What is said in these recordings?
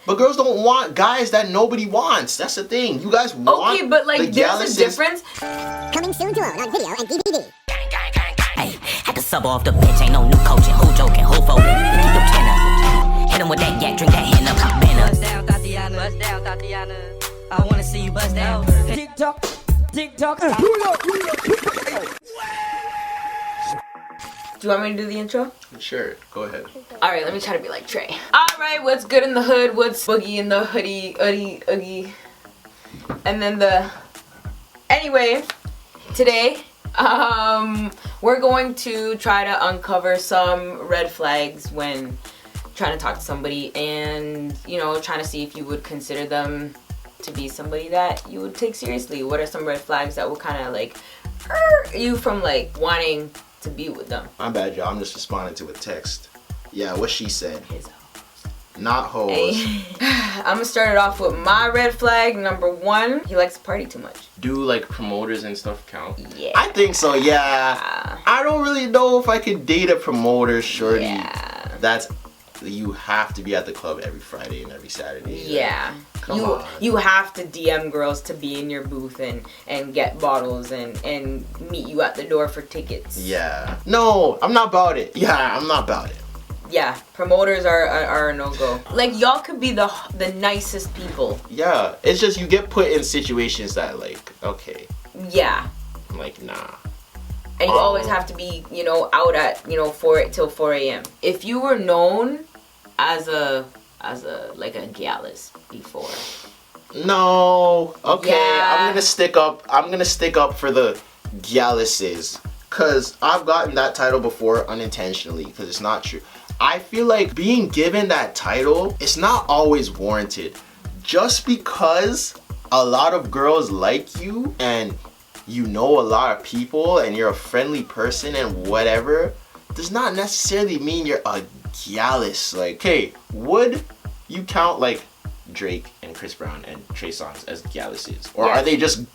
But girls don't want guys that nobody wants. That's the thing. You guys want. Okay, but like there's a difference. Coming soon to own on video and DVD. Hey, had to sub off the bench, ain't no new coaching. Who joking, who folding? Keep your chin up. Hit him with that yak, drink that hand up, hop in up. Bust down, Tatiana. Bust down, Tatiana. I wanna see you bust down. Tick tock, tick tock. Do you want me to do the intro? Sure, go ahead. Alright, let me try to be like Trey. Alright, what's good in the hood? What's boogie in the hoodie? Oogie. And then Anyway, today, we're going to try to uncover some red flags when trying to talk to somebody and, you know, trying to see if you would consider them to be somebody that you would take seriously. What are some red flags that will kind of like you from like wanting to be with them? My bad, y'all. I'm just responding to a text. Yeah, what she said. His Not hoes. Hey. I'm gonna start it off with my red flag. Number 1, he likes to party too much. Do like promoters and stuff count? Yeah. I think so, yeah. I don't really know if I could date a promoter, shorty. Yeah. You have to be at the club every Friday and every Saturday. Yeah. Come on. You have to DM girls to be in your booth and get bottles and meet you at the door for tickets. Yeah. No, I'm not about it. Yeah, I'm not about it. Yeah, promoters are a no-go. Like, y'all could be the nicest people. Yeah, it's just you get put in situations that like, okay. Yeah. I'm like, nah. And you always have to be, you know, out at, you know, 4 a.m. If you were known as a like a gallus before. No. Okay, Yeah. I'm gonna stick up for the galluses. Cause I've gotten that title before unintentionally, because it's not true. I feel like being given that title, it's not always warranted. Just because a lot of girls like you and you know a lot of people and you're a friendly person and whatever, does not necessarily mean you're a gallus. Like, okay, would you count like Drake and Chris Brown and Trey Songz as galluses? Or are they just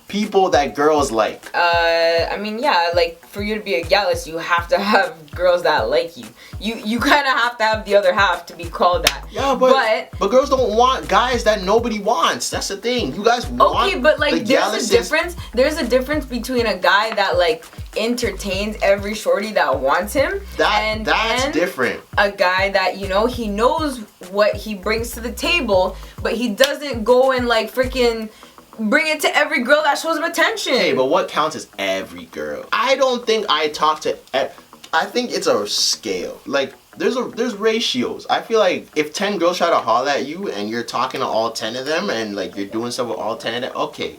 people that girls like? I mean, yeah, like for you to be a gallus, you have to have girls that like you. You kind of have to have the other half to be called that. Yeah, but girls don't want guys that nobody wants. That's the thing. You guys want. Okay, but like the there's a difference. There's a difference between a guy that like entertains every shorty that wants him, that's different. A guy that, you know, he knows what he brings to the table, but he doesn't go and like freaking bring it to every girl that shows him attention. Hey, but what counts as every girl? I don't think I talk to. I think it's a scale. Like there's ratios. I feel like if 10 girls try to holler at you and you're talking to all 10 of them and like you're doing stuff with all 10 of them, okay,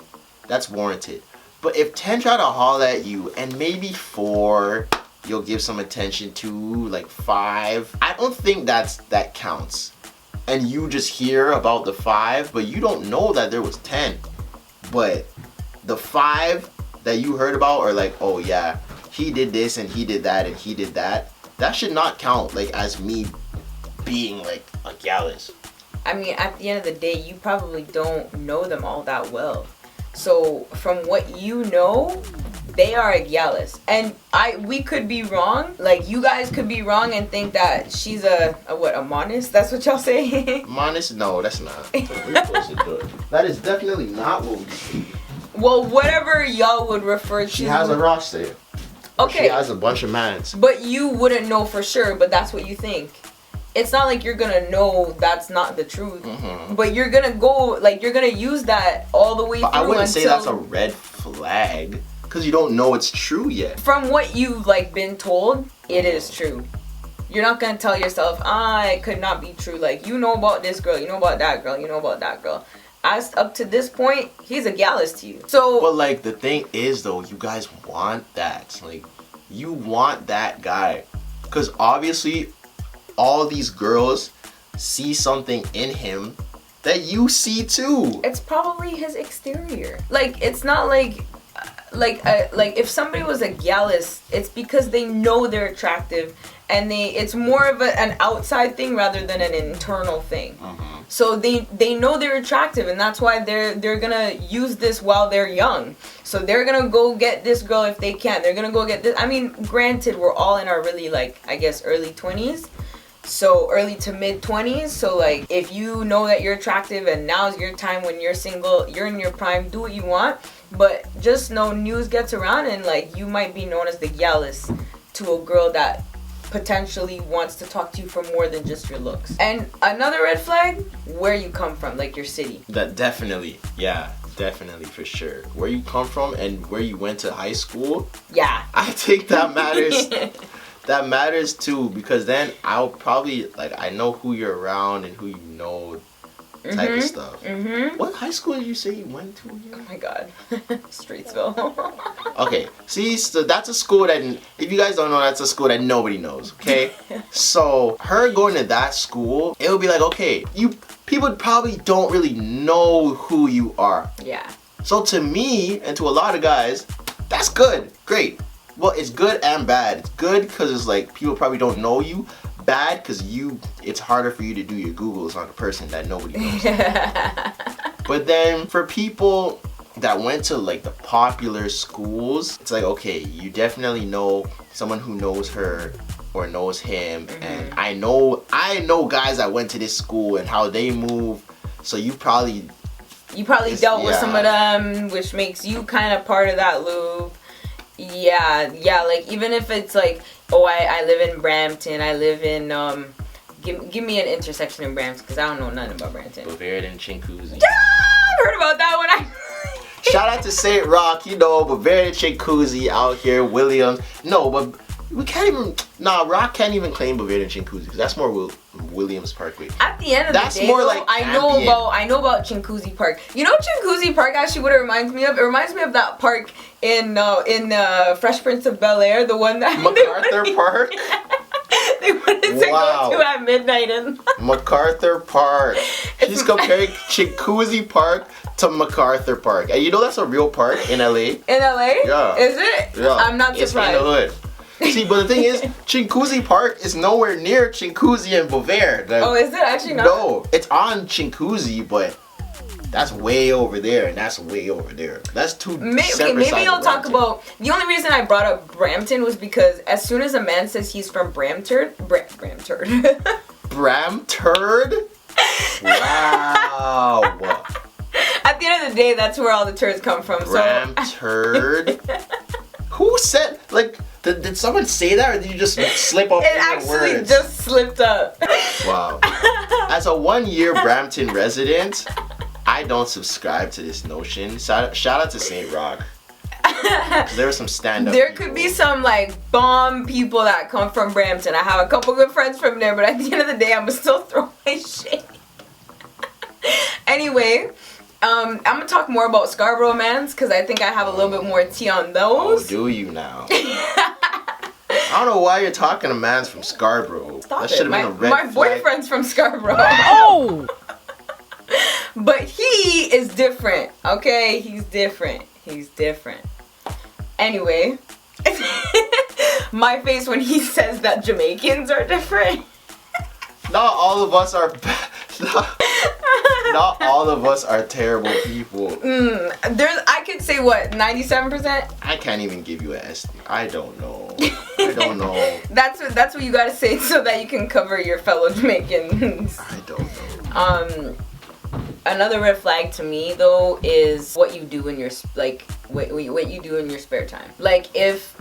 that's warranted. But if 10 try to holler at you and maybe 4 you'll give some attention to, like 5, I don't think that counts. And you just hear about the 5, but you don't know that there was 10. But the 5 that you heard about are like, oh yeah, he did this and he did that and he did that. That should not count like as me being like a gallus. I mean, at the end of the day, you probably don't know them all that well. So from what you know, they are a gallus. And we could be wrong. Like, you guys could be wrong and think that she's a monist? That's what y'all say? Monist? No, that's not. That is definitely not what we see. Well, whatever y'all would refer to. She has a roster. Okay. She has a bunch of mans. But you wouldn't know for sure, but that's what you think. It's not like you're gonna know that's not the truth. Mm-hmm. But you're gonna go, like, you're gonna use that all the way through. I wouldn't say that's a red flag, because you don't know it's true yet. From what you've, like, been told, it is true. You're not gonna tell yourself, it could not be true. Like, you know about this girl, you know about that girl, you know about that girl. As up to this point, he's a gallus to you. So, but like the thing is though, you guys want that. Like, you want that guy, because obviously all these girls see something in him that you see too. It's probably his exterior. Like, it's not like if somebody was a gallus, it's because they know they're attractive, and it's more of an outside thing rather than an internal thing. So they know they're attractive, and that's why they're gonna use this while they're young. So they're gonna go get this girl if they can. They're gonna go get this. I mean, granted, we're all in our really, like, I guess, early 20s. So early to mid 20s. So like if you know that you're attractive and now's your time when you're single, you're in your prime, do what you want. But just know news gets around and like you might be known as the gallus to a girl that potentially wants to talk to you for more than just your looks. And another red flag, where you come from, like your city. That definitely, yeah, definitely for sure. Where you come from and where you went to high school. Yeah. I think that matters. That matters too, because then I'll probably like I know who you're around and who you know, type of stuff. What high school did you say you went to again? Oh my god. Streetsville. Okay, see, so that's a school that, if you guys don't know, that's a school that nobody knows, okay? So, her going to that school, it would be like, okay, people probably don't really know who you are. Yeah. So to me, and to a lot of guys, that's good, great. Well, it's good and bad. It's good because it's like, people probably don't know you. Bad because it's harder for you to do your Googles on a person that nobody knows. But then, for people that went to like the popular schools, it's like, okay, you definitely know someone who knows her or knows him. And I know guys that went to this school and how they move, so you probably dealt with some of them, which makes you kind of part of that loop. Yeah, like even if it's like, oh, I live in Brampton, I live in give me an intersection in Brampton because I don't know nothing about Brampton. Bavaria and Chinguacousy. Yeah, I've heard about that one. Shout out to St. Rock, Bavaria Chinguacousy out here, Williams. No, but we can't even. Rock can't even claim Bavaria and Chinguacousy because that's more Williams Parkway. At the end of that's the day, more though, like I know about Chinguacousy Park. You know Chinguacousy Park actually what it reminds me of? It reminds me of that park in Fresh Prince of Bel-Air, the one that MacArthur Park. They wanted to go to at midnight in MacArthur Park. She's comparing Chinguacousy Park to MacArthur Park. And that's a real park in LA. In LA? Yeah. Is it? Yeah. I'm not surprised. It's in the hood. See, but the thing is, Chinguacousy Park is nowhere near Chinguacousy and Bavaria. Oh, is it actually not? No, it's on Chinguacousy, but that's way over there, and that's way over there. That's two separate maybe sides I'll of talk Brampton. about. The only reason I brought up Brampton was because as soon as a man says he's from Brampton. Bramturd? Wow. At the end of the day, that's where all the turds come from. Bramturd? Who said, like, did someone say that, or did you just slip up It your actually words? just slipped up. Wow. As a 1-year Brampton resident, I don't subscribe to this notion. Shout out to St. Rock. There are some stand-up There people. could be some like bomb people that come from Brampton. I have a couple good friends from there, but at the end of the day, I'm still throw my shit. Anyway, I'm gonna talk more about Scarborough mans because I think I have a little bit more tea on Oh, those. do you now? I don't know why you're talking to mans from Scarborough. Stop That it. should have been a red My flag. boyfriend's from Scarborough. Oh! But he is different, okay? He's different. Anyway, my face when he says that Jamaicans are different. Not all of us are not all of us are terrible people. I could say what, 97%? I can't even give you an estimate. I don't know. I don't know. That's what you gotta say so that you can cover your fellow Jamaicans. I don't know. Another red flag to me though is what you do in your what you do in your spare time. Like if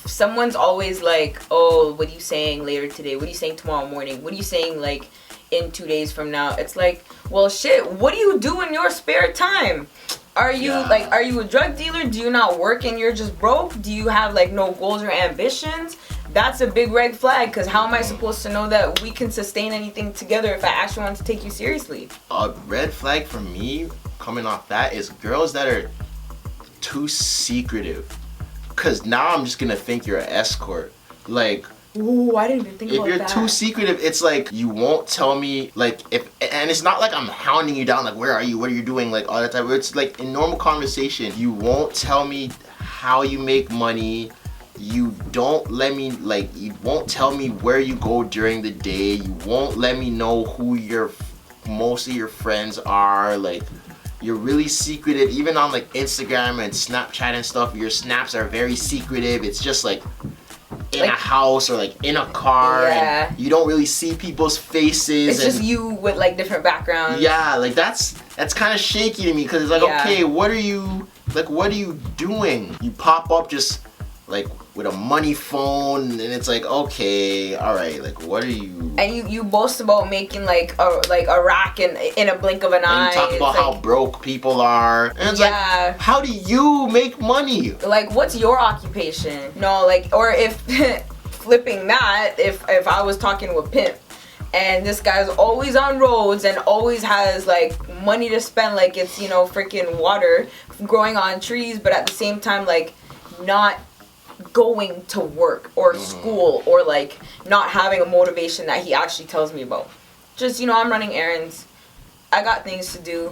someone's always like, oh, what are you saying later today? What are you saying tomorrow morning? What are you saying like in 2 days from now? It's like, well, shit. What do you do in your spare time? Are you are you a drug dealer? Do you not work and you're just broke? Do you have like no goals or ambitions? That's a big red flag, because how am I supposed to know that we can sustain anything together if I actually want to take you seriously? A red flag for me coming off that is girls that are too secretive. Cause now I'm just gonna think you're an escort. Like, ooh, I didn't even think about that. if you're too secretive, it's like you won't tell me, like, and it's not like I'm hounding you down, like, where are you, what are you doing, like, all that time. It's like in normal conversation, you won't tell me how you make money. You don't let me, like, you won't tell me where you go during the day. You won't let me know who most of your friends are. Like, you're really secretive. Even on like Instagram and Snapchat and stuff, your snaps are very secretive. It's just like, in a house or like in a car. Yeah. And you don't really see people's faces. It's just you with like different backgrounds. Yeah, like that's kind of shaky to me because it's like, Yeah. okay, what are you doing? You pop up just like with a money phone, and it's like, okay, all right, like what are you? And you boast about making like a rack in a blink of an eye. And you talk about It's how like, broke people are, and it's Yeah. like, how do you make money? like, what's your occupation? No, like, or if flipping that, if I was talking to a pimp and this guy's always on roads and always has like money to spend, like it's, you know, freaking water growing on trees, but at the same time like not going to work or school or like not having a motivation that he actually tells me about. Just, you know, I'm running errands. I got things to do.